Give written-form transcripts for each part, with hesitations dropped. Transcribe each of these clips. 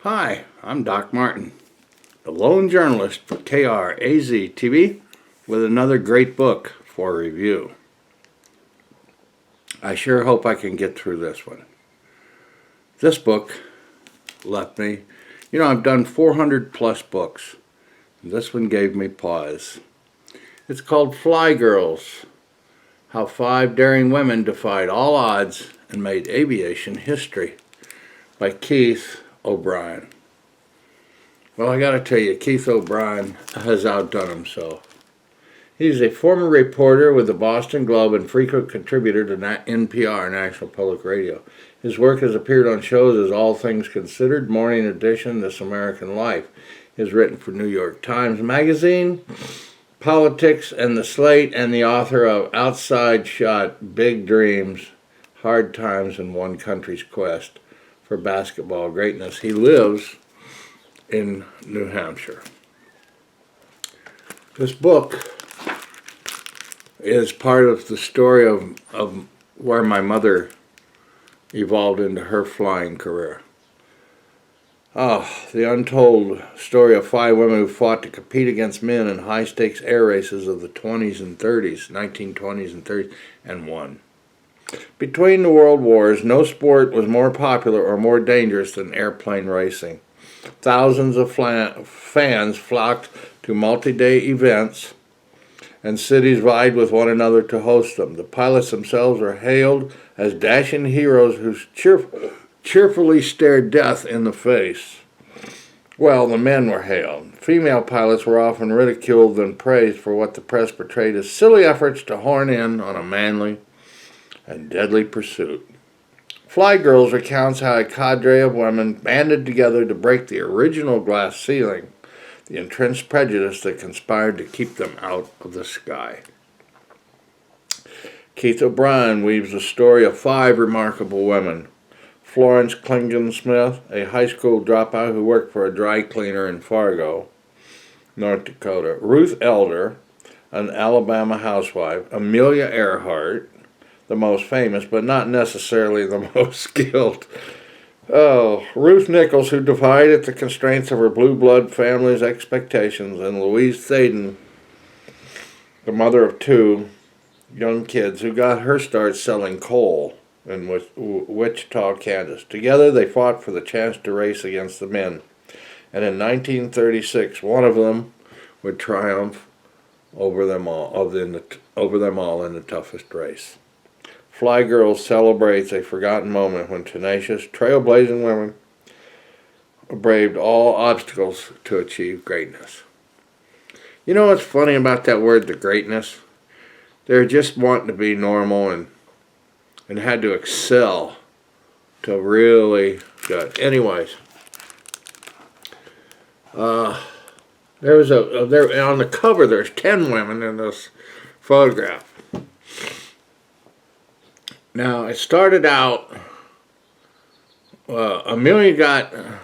Hi, I'm Doc Martin, the lone journalist for KRAZ TV, with another great book for review. I sure hope I can get through this one. This book left me, I've done 400 plus books. This one gave me pause. It's called Fly Girls: How 5 Daring Women Defied All Odds and Made Aviation History, by Keith O'Brien. Well, I gotta tell you, Keith O'Brien has outdone himself. He's a former reporter with the Boston Globe and frequent contributor to NPR, National Public Radio. His work has appeared on shows as All Things Considered, Morning Edition, This American Life. He has written for New York Times Magazine, Politics, and The Slate, and the author of Outside Shot, Big Dreams, Hard Times, and One Country's Quest for Basketball Greatness. He lives in New Hampshire. This book is part of the story of where my mother evolved into her flying career. The untold story of 5 women who fought to compete against men in high-stakes air races of the 1920s and 30s, and won. Between the world wars, no sport was more popular or more dangerous than airplane racing. Thousands of fans flocked to multi-day events, and cities vied with one another to host them. The pilots themselves were hailed as dashing heroes who cheerfully stared death in the face. Well, the men were hailed. Female pilots were often ridiculed and praised for what the press portrayed as silly efforts to horn in on a manly and deadly pursuit. Fly Girls recounts how a cadre of women banded together to break the original glass ceiling, the entrenched prejudice that conspired to keep them out of the sky. Keith O'Brien weaves the story of 5 remarkable women: Florence Klingon Smith, a high school dropout who worked for a dry cleaner in Fargo, North Dakota; Ruth Elder, an Alabama housewife; Amelia Earhart, the most famous, but not necessarily the most skilled. Ruth Nichols, who defied the constraints of her blue blood family's expectations; and Louise Thaden, the mother of 2 young kids, who got her start selling coal in Wichita, Kansas. Together they fought for the chance to race against the men, and in 1936 one of them would triumph over them all in the toughest race. Fly Girls celebrates a forgotten moment when tenacious, trailblazing women braved all obstacles to achieve greatness. You know what's funny about that word, the greatness? They're just wanting to be normal and had to excel to really good. Anyways, there on the cover. There's 10 women in this photograph. Now, it started out, Amelia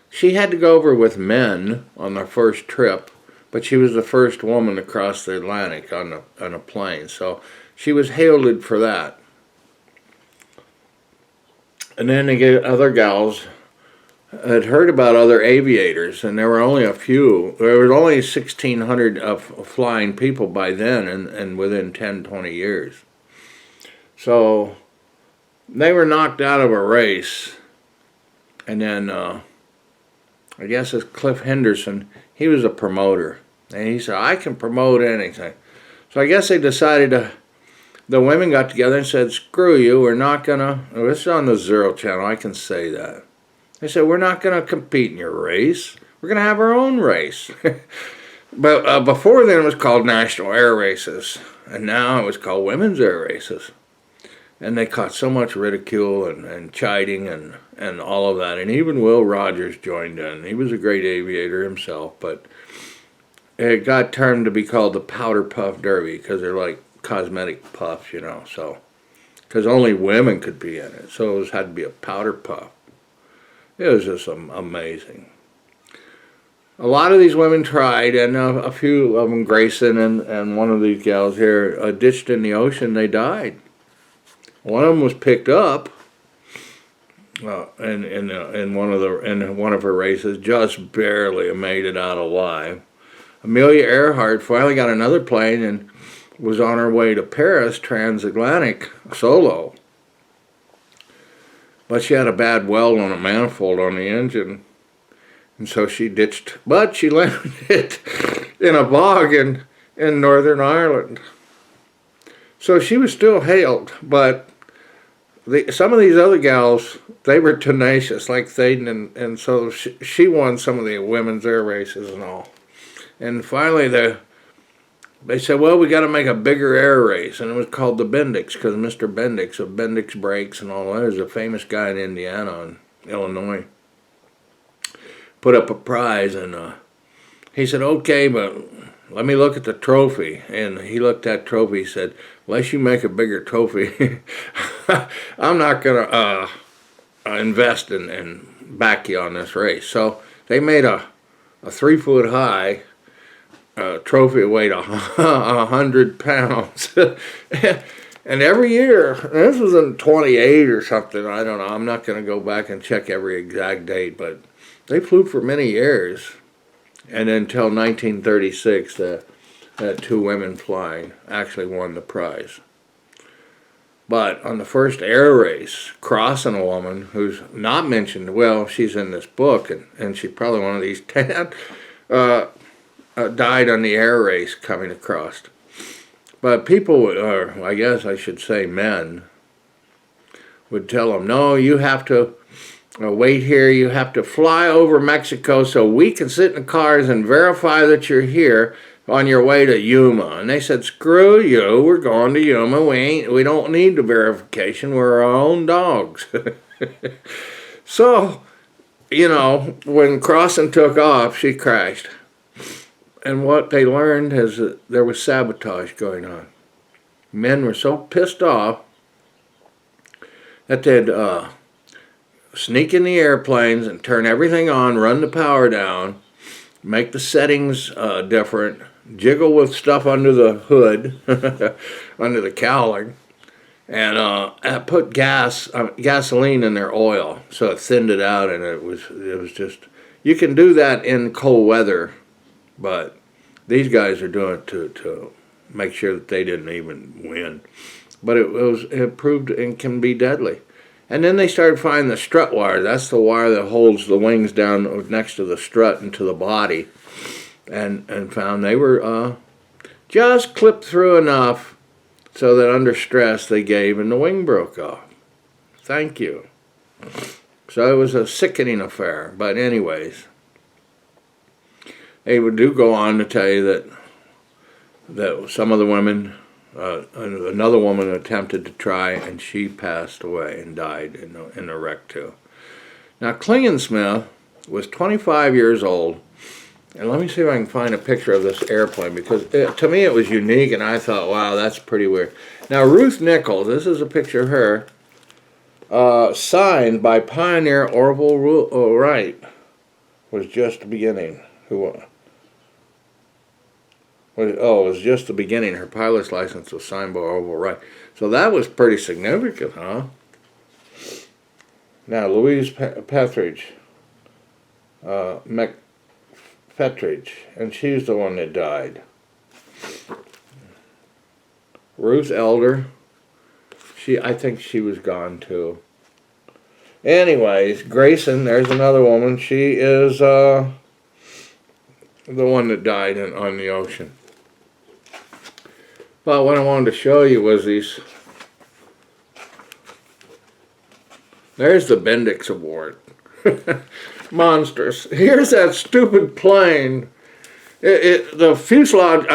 she had to go over with men on their first trip, but she was the first woman to cross the Atlantic on a plane, so she was hailed for that. And then other gals had heard about other aviators, and there were only a few. There was only 1,600 of flying people by then, and within 10, 20 years. So they were knocked out of a race, and then I guess it's Cliff Henderson. He was a promoter, and he said, I can promote anything. So I guess they decided the women got together and said, screw you, we're not going to, this is on the Zero Channel, I can say that. They said, we're not going to compete in your race. We're going to have our own race. But before then it was called National Air Races, and now it was called Women's Air Races. And they caught so much ridicule and chiding and all of that. And even Will Rogers joined in. He was a great aviator himself, but it got termed to be called the Powder Puff Derby because they're like cosmetic puffs, so because only women could be in it. So it had to be a powder puff. It was just amazing. A lot of these women tried, and a few of them, Grayson and one of these gals here, ditched in the ocean. They died. One of them was picked up in one of her races, just barely made it out alive. Amelia Earhart finally got another plane and was on her way to Paris transatlantic solo. But she had a bad weld on a manifold on the engine, and so she ditched. But she landed in a bog in Northern Ireland. So she was still hailed, but some of these other gals, they were tenacious, like Thaden, and so she won some of the women's air races and all. And finally, they said, well, we got to make a bigger air race, and it was called the Bendix, because Mr. Bendix of Bendix Brakes and all that is a famous guy in Indiana and Illinois. Put up a prize, and he said, okay, but let me look at the trophy. And he looked at the trophy, he said, unless you make a bigger trophy, I'm not going to invest and back you on this race. So they made a 3-foot high trophy weighed 100 pounds. And every year, this was in 28 or something, I don't know, I'm not going to go back and check every exact date, but they flew for many years. And until 1936, the 2 women flying actually won the prize. But on the first air race, crossing a woman who's not mentioned, well, she's in this book, and she's probably one of these 10, died on the air race coming across. But people, or I guess I should say men, would tell them, no, you have to wait here, you have to fly over Mexico so we can sit in the cars and verify that you're here on your way to Yuma. And they said, screw you, we're going to Yuma, we don't need the verification, we're our own dogs. So, you know, when Crossan took off, she crashed. And what they learned is that there was sabotage going on. Men were so pissed off that they'd sneak in the airplanes and turn everything on, run the power down, make the settings different, jiggle with stuff under the hood, under the cowling, and put gasoline in their oil so it thinned it out, and it was just, you can do that in cold weather, but these guys are doing it to make sure that they didn't even win. But it proved it can be deadly. And then they started finding the strut wire. That's the wire that holds the wings down next to the strut and to the body. And found they were just clipped through enough so that under stress they gave and the wing broke off. Thank you. So it was a sickening affair. But anyways, they do go on to tell you that some of the women, another woman attempted to try, and she passed away and died in a wreck too. Now, Klingensmith was 25 years old, and let me see if I can find a picture of this airplane, because to me it was unique, and I thought, wow, that's pretty weird. Now, Ruth Nichols, this is a picture of her, signed by pioneer Orville Wright, was just the beginning. It was just the beginning. Her pilot's license was signed by Orville Wright. So that was pretty significant, huh? Now, Louise Petheridge, McPetheridge, and she's the one that died. Ruth Elder, I think she was gone too. Anyways, Grayson, there's another woman. She is the one that died on the ocean. Well, what I wanted to show you was these. There's the Bendix Award. Monsters. Here's that stupid plane. The fuselage,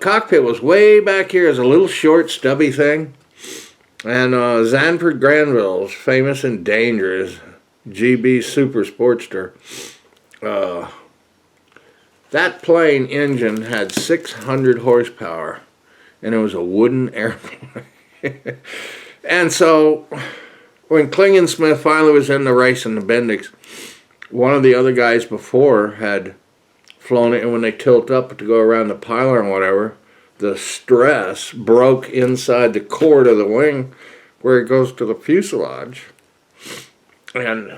cockpit was way back here as a little short, stubby thing. And Zanford Granville's famous and dangerous GB Super Sportster. That plane engine had 600 horsepower, and it was a wooden airplane. And so, when Klingensmith finally was in the race in the Bendix, one of the other guys before had flown it, and when they tilt up to go around the pylon or whatever, the stress broke inside the cord of the wing where it goes to the fuselage. And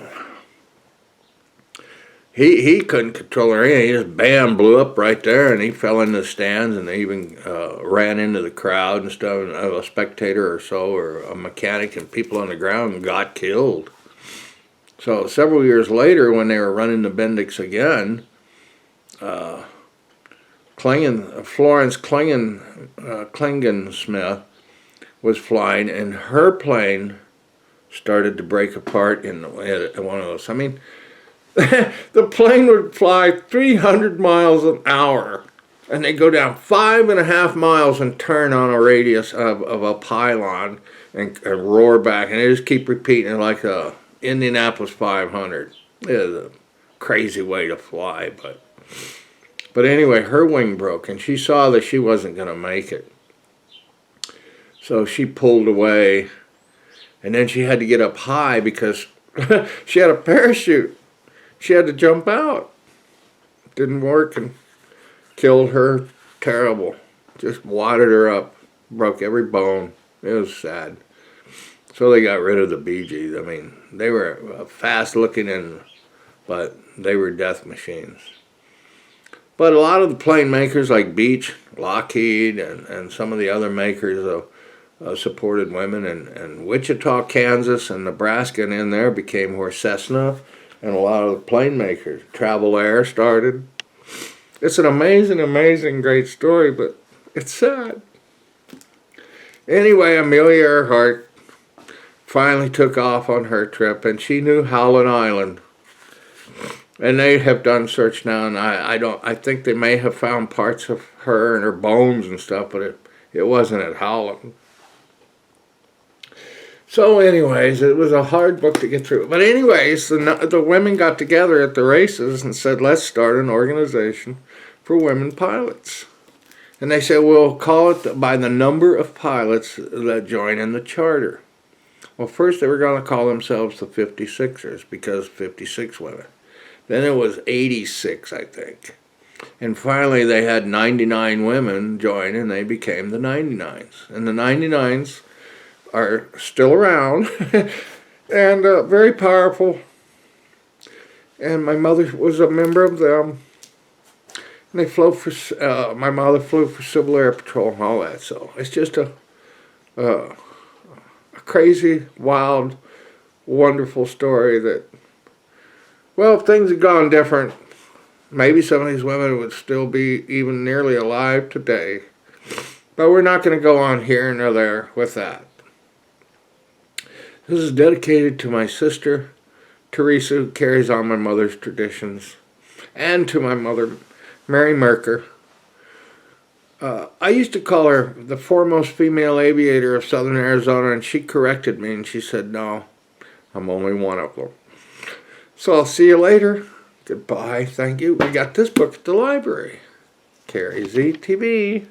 he couldn't control her. He just bam, blew up right there, and he fell in the stands, and they even ran into the crowd and stuff. And a spectator or so, or a mechanic, and people on the ground got killed. So several years later, when they were running the Bendix again, Florence Klingensmith was flying, and her plane started to break apart in one of those. I mean, the plane would fly 300 miles an hour, and they go down 5.5 miles and turn on a radius of a pylon and roar back, and they just keep repeating it like a Indianapolis 500. It is a crazy way to fly, but anyway, her wing broke, and she saw that she wasn't going to make it. So she pulled away, and then she had to get up high because she had a parachute. She had to jump out. Didn't work and killed her. Terrible. Just wadded her up. Broke every bone. It was sad. So they got rid of the Bee Gees. I mean, they were fast looking, but they were death machines. But a lot of the plane makers like Beech, Lockheed, and some of the other makers supported women. And Wichita, Kansas, and Nebraska and in there became where Cessna and a lot of the plane makers, Travel Air started. It's an amazing, amazing, great story, but it's sad. Anyway, Amelia Earhart finally took off on her trip, and she knew Howland Island. And they have done search now, and I think they may have found parts of her and her bones and stuff, but it wasn't at Howland. So anyways, it was a hard book to get through. But anyways, the women got together at the races and said, let's start an organization for women pilots. And they said, we'll call it by the number of pilots that join in the charter. Well, first they were going to call themselves the 56ers because 56 women. Then it was 86, I think. And finally they had 99 women join, and they became the 99s. And the 99s are still around and very powerful. And my mother was a member of them. And they flew for, my mother flew for Civil Air Patrol and all that. So it's just a crazy, wild, wonderful story that, well, if things had gone different, maybe some of these women would still be even nearly alive today. But we're not going to go on here nor there with that. This is dedicated to my sister, Teresa, who carries on my mother's traditions, and to my mother, Mary Merker. I used to call her the foremost female aviator of southern Arizona, and she corrected me, and she said, no, I'm only one of them. So I'll see you later. Goodbye. Thank you. We got this book at the library. Carrie Z TV.